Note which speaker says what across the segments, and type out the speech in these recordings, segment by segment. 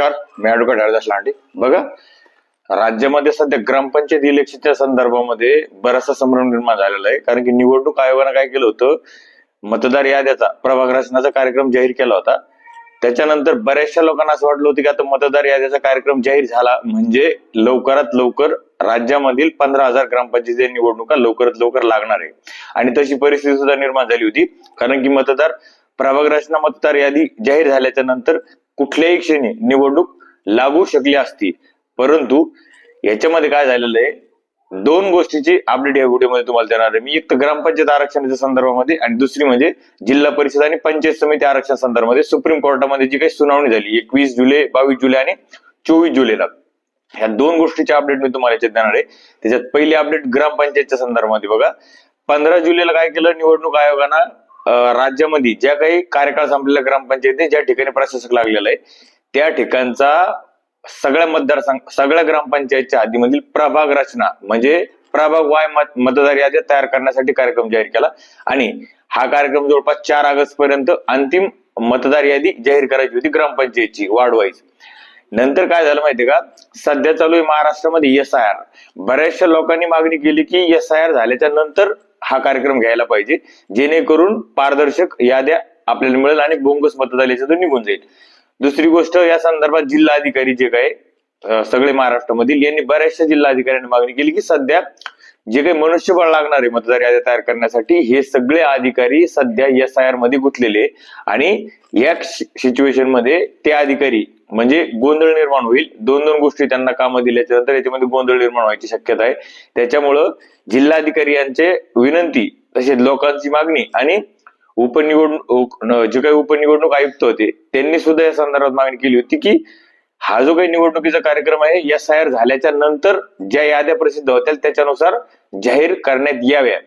Speaker 1: नमस्कार, मी ॲडव्होकेट हरदास लांडे. बघा, राज्यामध्ये सध्या ग्रामपंचायत इलेक्शनच्या संदर्भामध्ये बराचसा संभ्रम निर्माण झालेला आहे. कारण की निवडणूक आयोगानं काय केलं होतं, मतदार याद्याचा प्रभाग रचनाचा कार्यक्रम जाहीर केला होता. त्याच्यानंतर बऱ्याचशा लोकांना असं वाटलं होतं की आता मतदार याद्याचा कार्यक्रम जाहीर झाला म्हणजे लवकरात लवकर राज्यामधील 15,000 ग्रामपंचायती निवडणुका लवकरात लवकर लागणार आहे. आणि तशी परिस्थिती सुद्धा निर्माण झाली होती. कारण की मतदार प्रभाग रचना मतदार यादी जाहीर झाल्याच्या नंतर कुठल्याही क्षणी निवडणूक लागू शकली असती. परंतु याच्यामध्ये काय झालेलं आहे, दोन गोष्टीची अपडेट या व्हिडिओमध्ये तुम्हाला देणार आहे मी. एक तर ग्रामपंचायत आरक्षणाच्या संदर्भामध्ये आणि दुसरी म्हणजे जिल्हा परिषद आणि पंचायत समिती आरक्षण संदर्भामध्ये सुप्रीम कोर्टामध्ये जी काही सुनावणी झाली 21 जुलै, 22 जुलै आणि 24 जुलैला, ह्या दोन गोष्टीचे अपडेट मी तुम्हाला याच्यात देणार आहे. त्याच्यात पहिली अपडेट ग्रामपंचायतच्या संदर्भामध्ये. बघा, 15 जुलैला काय केलं निवडणूक आयोगानं, राज्यामध्ये ज्या काही कार्यकाळ संपलेल्या ग्रामपंचायती ज्या ठिकाणी प्रशासक लागलेला आहे त्या ठिकाणचा सगळ्या ग्रामपंचायतच्या हद्दीमधील प्रभाग रचना म्हणजे प्रभाग वाय मतदार याद्या तयार करण्यासाठी कार्यक्रम जाहीर केला. आणि हा कार्यक्रम जवळपास 4 ऑगस्ट पर्यंत अंतिम मतदार यादी जाहीर करायची होती ग्रामपंचायतची वार्ड वाईज. नंतर काय झालं माहितीये का, सध्या चालू आहे महाराष्ट्रामध्ये SIR. बऱ्याचशा लोकांनी मागणी केली की SIR झाल्याच्या नंतर हा कार्यक्रम घ्यायला पाहिजे, जेणेकरून पारदर्शक याद्या आपल्याला मिळेल आणि बोंगस मतदार याच्यातून निघून जाईल. दुसरी गोष्ट, या संदर्भात जिल्हा अधिकारी जे काय सगळे महाराष्ट्रामधील यांनी बऱ्याचशा जिल्हा अधिकाऱ्यांनी मागणी केली की सध्या जे काही मनुष्यबळ लागणार आहे मतदार याद्या तयार करण्यासाठी हे सगळे अधिकारी सध्या SIR मध्ये गुंतलेले आणि या सिच्युएशन मध्ये ते अधिकारी म्हणजे गोंधळ निर्माण होईल. दोन गोष्टी त्यांना कामं दिल्याच्या नंतर याच्यामध्ये गोंधळ निर्माण व्हायची शक्यता आहे. त्याच्यामुळं जिल्हाधिकारी यांचे विनंती, तसेच लोकांची मागणी आणि जे काही उपनिवडणूक आयुक्त होते त्यांनी सुद्धा या संदर्भात मागणी केली होती की हा जो काही निवडणुकीचा कार्यक्रम आहे SIR झाल्याच्या नंतर ज्या याद्या प्रसिद्ध होतील त्याच्यानुसार जाहीर करण्यात याव्या.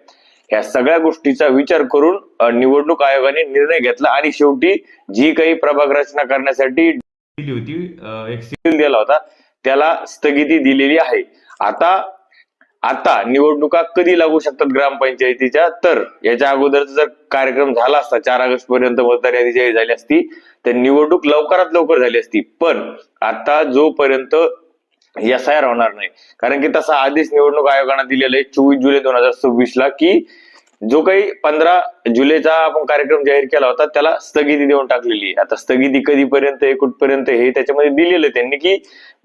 Speaker 1: या सगळ्या गोष्टीचा विचार करून निवडणूक आयोगाने निर्णय घेतला आणि शेवटी जी काही प्रभाग रचना करण्यासाठी दिली होती, एक शेड्यूल दिला होता, त्याला स्थगिती दिलेली आहे. आता निवडणुका कधी लागू शकतात ग्रामपंचायतीच्या, तर याच्या अगोदर जर कार्यक्रम झाला असता 4 ऑगस्ट पर्यंत मतदार यादी जाहीर झाली असती तर निवडणूक लवकरात लवकर झाली असती. पण आता जोपर्यंत SIR होणार नाही, कारण की तसा आदेश निवडणूक आयोगाने दिलेला आहे 24 जुलै 2026 ला की जो काही 15 जुलैचा आपण कार्यक्रम जाहीर केला होता त्याला स्थगिती देऊन टाकलेली आहे. आता स्थगिती कधीपर्यंत आहे, कुठपर्यंत हे त्याच्यामध्ये दिलेलं आहे त्यांनी की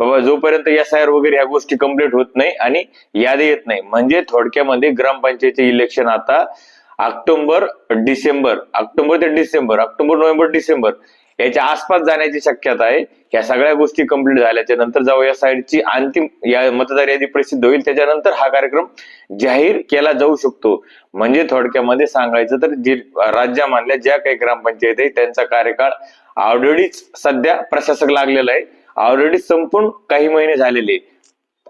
Speaker 1: बाबा जोपर्यंत SIR वगैरे ह्या गोष्टी कंप्लीट होत नाही आणि यादी येत नाही, म्हणजे थोडक्यामध्ये ग्रामपंचायतीचे इलेक्शन आता ऑक्टोबर नोव्हेंबर डिसेंबर याच्या आसपास जाण्याची शक्यता आहे. या सगळ्या गोष्टी कंप्लीट झाल्याच्या नंतर जेव्हा SIR ची अंतिम मतदार यादी प्रसिद्ध होईल त्याच्यानंतर हा कार्यक्रम जाहीर केला जाऊ शकतो. म्हणजे थोडक्यामध्ये सांगायचं तर जे राज्यामधल्या ज्या काही ग्रामपंचायत आहे त्यांचा कार्यकाळ ऑलरेडीच सध्या प्रशासक लागलेला आहे, ऑलरेडी संपून काही महिने झालेले.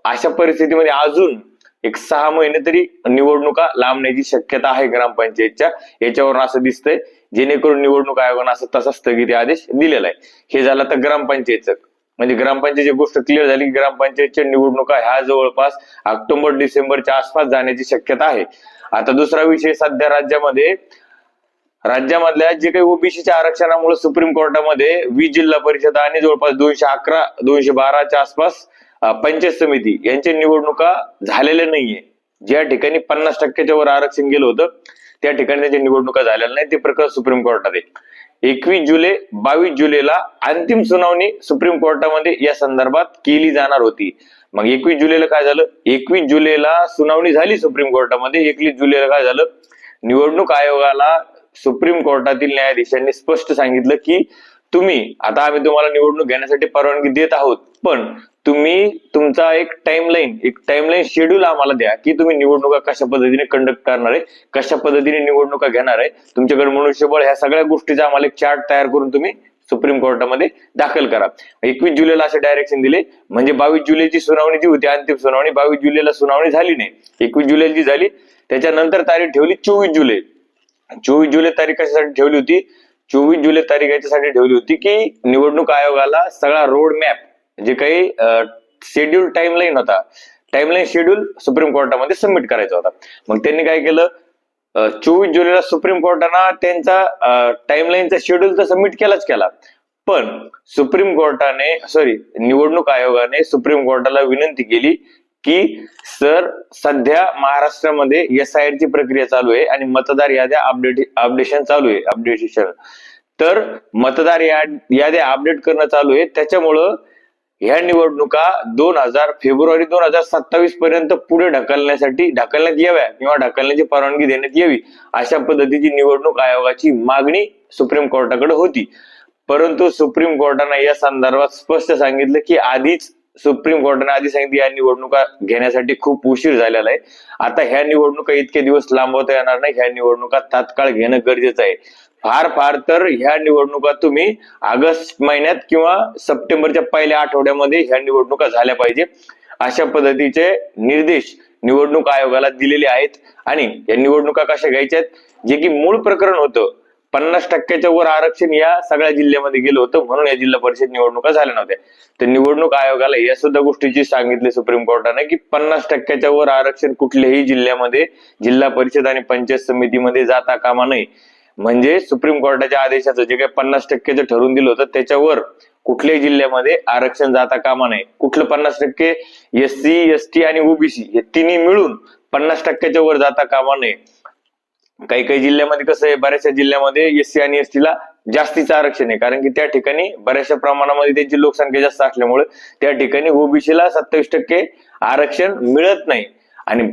Speaker 1: अशा परिस्थितीमध्ये अजून एक 6 महिने तरी निवडणुका लांबण्याची शक्यता आहे ग्रामपंचायतच्या. याच्यावरून असं दिसतंय, जेणेकरून निवडणूक आयोगाने असं तसा स्थगिती आदेश दिलेला आहे. हे झालं तर ग्रामपंचायतचं, म्हणजे ग्रामपंचायतची गोष्ट क्लिअर झाली की ग्रामपंचायतच्या निवडणुका ह्या जवळपास ऑक्टोबर डिसेंबरच्या आसपास जाण्याची शक्यता आहे. आता दुसरा विषय, सध्या राज्यामधल्या जे काही ओबीसीच्या आरक्षणामुळे सुप्रीम कोर्टामध्ये 20 जिल्हा परिषद आणि जवळपास 212च्या आसपास पंचायत समिती यांच्या निवडणुका झालेल्या नाहीये. ज्या ठिकाणी 50% वर आरक्षण गेलं होतं त्या ठिकाणी त्यांच्या निवडणुका झालेल्या नाही. ते प्रकरण सुप्रीम कोर्टात आहे. 21 जुलै 22 जुलैला अंतिम सुनावणी सुप्रीम कोर्टामध्ये या संदर्भात केली जाणार होती. मग 21 जुलैला काय झालं, 21 जुलैला सुनावणी झाली सुप्रीम कोर्टामध्ये. 21 जुलैला काय झालं, निवडणूक आयोगाला सुप्रीम कोर्टातील न्यायाधीशांनी स्पष्ट सांगितलं की आता आम्ही तुम्हाला निवडणूक घेण्यासाठी परवानगी देत आहोत, पण तुम्ही तुमचा एक टाइमलाईन शेड्यूल आम्हाला द्या की तुम्ही निवडणुका कशा पद्धतीने कंडक्ट करणार आहे, कशा पद्धतीने निवडणुका घेणार आहे, तुमच्याकडे मनुष्यबळ, ह्या सगळ्या गोष्टीचा आम्हाला एक चार्ट तयार करून तुम्ही सुप्रीम कोर्टामध्ये दाखल करा. 21 जुलैला असे डायरेक्शन दिले. म्हणजे 22 जुलैची सुनावणी जी होती अंतिम सुनावणी, 22 जुलैला सुनावणी झाली नाही. 21 जुलै जी झाली त्याच्यानंतर तारीख ठेवली 24 जुलै. 24 जुलै तारीख कशासाठी ठेवली होती, 24 जुलै तारीख याच्यासाठी ठेवली होती की निवडणूक आयोगाला सगळा रोड मॅप, जे काही शेड्यूल टाइमलाईन होता, टाइमलाईन शेड्यूल सुप्रीम कोर्टामध्ये सबमिट करायचा होता. मग त्यांनी काय केलं, 24 जुलैला सुप्रीम कोर्टानं त्यांचा टाइमलाईनचा शेड्यूल तर सबमिट केला, पण निवडणूक आयोगाने सुप्रीम कोर्टाला विनंती केली की सर, सध्या महाराष्ट्रामध्ये SIR ची प्रक्रिया चालू आहे आणि मतदार याद्या अपडेशन चालू आहे, अपडेशन. तर मतदार याद्या अपडेट करणं चालू आहे, त्याच्यामुळं ह्या निवडणुका फेब्रुवारी 2027 पर्यंत पुढे ढकलण्यात याव्या किंवा ढकलण्याची परवानगी देण्यात यावी, अशा पद्धतीची निवडणूक आयोगाची मागणी सुप्रीम कोर्टाकडे होती. परंतु सुप्रीम कोर्टाने या संदर्भात स्पष्ट सांगितलं की सुप्रीम कोर्टाने आधी सांगितलं या निवडणुका घेण्यासाठी खूप उशीर झालेला आहे. आता ह्या निवडणुका इतके दिवस लांबवता येणार नाही, ह्या निवडणुका तात्काळ घेणं गरजेचं आहे. फार तर ह्या निवडणुका तुम्ही ऑगस्ट महिन्यात किंवा सप्टेंबरच्या पहिल्या आठवड्यामध्ये ह्या निवडणुका झाल्या पाहिजे, अशा पद्धतीचे निर्देश निवडणूक आयोगाला दिलेले आहेत. आणि या निवडणुका कशा घ्यायच्या आहेत, जे की मूळ प्रकरण होतं 50% वर आरक्षण या सगळ्या जिल्ह्यामध्ये गेलं होतं, म्हणून या जिल्हा परिषद निवडणुका झाल्या नव्हत्या. तर निवडणूक आयोगाला या सुद्धा गोष्टीची सांगितले सुप्रीम कोर्टाने की 50% वर आरक्षण कुठल्याही जिल्ह्यामध्ये जिल्हा परिषद आणि पंचायत समितीमध्ये जाता कामा नये. म्हणजे सुप्रीम कोर्टाच्या आदेशाचं जे काही 50% ठरवून दिलं होतं त्याच्यावर कुठल्याही जिल्ह्यामध्ये आरक्षण जाता कामा नये. कुठलं 50%? SC, ST आणि OBC हे तिन्ही मिळून 50% वर जाता कामा नये. काही जिल्ह्यामध्ये कसं आहे, बऱ्याचशा जिल्ह्यामध्ये SC आणि ST ला जास्तीचं आरक्षण आहे, कारण की त्या ठिकाणी बऱ्याचशा प्रमाणामध्ये त्यांची लोकसंख्या जास्त असल्यामुळे त्या ठिकाणी OBC ला 27% आरक्षण मिळत नाही. आणि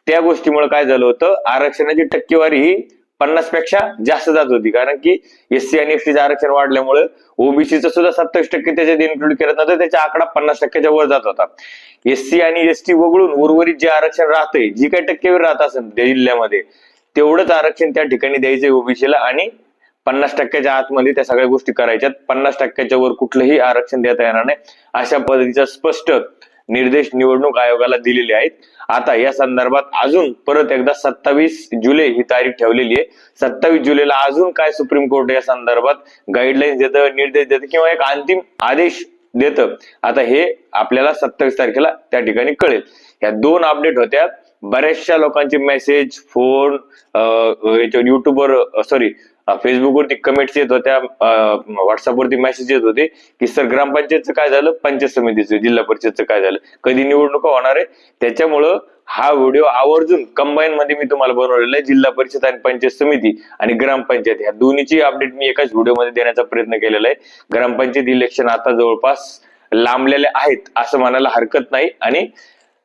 Speaker 1: त्या गोष्टीमुळे काय झालं होतं, आरक्षणाची टक्केवारी ही 50 पेक्षा जास्त जात होती, कारण की SC आणि ST चं आरक्षण वाढल्यामुळे OBCचं सुद्धा 27% त्याच्यात इन्क्लूड करत नव्हतं, त्याचा आकडा 50% वर जात होता. SC आणि ST वगळून उर्वरित जे आरक्षण राहतंय, जी काही टक्केवारी राहत असेल त्या जिल्ह्यामध्ये, तेवढंच आरक्षण त्या ठिकाणी द्यायचंय OBC ला आणि 50% आतमध्ये त्या सगळ्या गोष्टी करायच्यात. 50% वर कुठलंही आरक्षण देता येणार नाही, अशा पद्धतीचा स्पष्ट निर्देश निवडणूक आयोगाला दिलेले आहेत. आता या संदर्भात अजून परत एकदा 27 जुलै ही तारीख ठेवलेली आहे. 27 जुलैला अजून काय सुप्रीम कोर्ट या संदर्भात गाईडलाईन्स देतं, निर्देश देतं किंवा एक अंतिम आदेश देतं, आता हे आपल्याला 27 तारखेला त्या ठिकाणी कळेल. या 2 अपडेट होत्या. बऱ्याचशा लोकांचे मेसेज, फोन, फेसबुकवरती कमेंट्स येत होत्या, व्हॉट्सअपवरती मेसेज येत होते की सर, ग्रामपंचायतचं काय झालं, पंचायत समितीचं, जिल्हा परिषदचं काय झालं, कधी निवडणुका होणार आहे. त्याच्यामुळं हा व्हिडिओ आवर्जून कंबाईन मध्ये मी तुम्हाला बनवलेला आहे. जिल्हा परिषद आणि पंचायत समिती आणि ग्रामपंचायत ह्या दोन्हीची अपडेट मी एकाच व्हिडिओमध्ये देण्याचा प्रयत्न केलेला आहे. ग्रामपंचायत इलेक्शन आता जवळपास लांबलेले आहेत असं म्हणायला हरकत नाही, आणि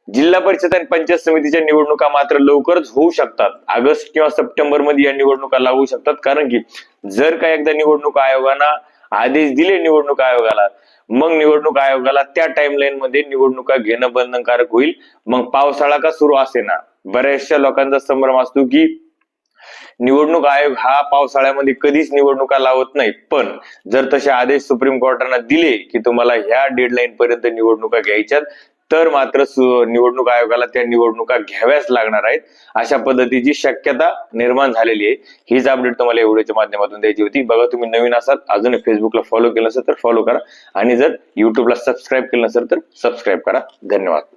Speaker 1: जिल्हा परिषद आणि पंचायत समितीच्या निवडणुका मात्र लवकरच होऊ शकतात. ऑगस्ट किंवा सप्टेंबर मध्ये या निवडणुका लागू शकतात, कारण की जर का एकदा निवडणूक आयोगानं आदेश दिले निवडणूक आयोगाला, मग निवडणूक आयोगाला त्या टाइमलाईन मध्ये निवडणुका घेणं बंधनकारक होईल. मग पावसाळा का सुरू असे ना, बऱ्याचशा लोकांचा संभ्रम असतो की निवडणूक आयोग हा पावसाळ्यामध्ये कधीच निवडणुका लावत नाही. पण जर तसे आदेश सुप्रीम कोर्टाने दिले की तुम्हाला ह्या डेडलाईन पर्यंत निवडणुका घ्यायच्यात, तर मात्र निवडणूक आयोगाला त्या निवडणुका घ्याव्याच लागणार आहेत, अशा पद्धतीची शक्यता निर्माण झालेली आहे. हीच अपडेट तुम्हाला या व्हिडिओच्या माध्यमातून द्यायची होती. बघा, तुम्ही नवीन असाल, अजून फेसबुकला फॉलो केलं नसेल तर फॉलो करा, आणि जर युट्यूबला सबस्क्राईब केलं नसेल तर सबस्क्राईब करा. धन्यवाद.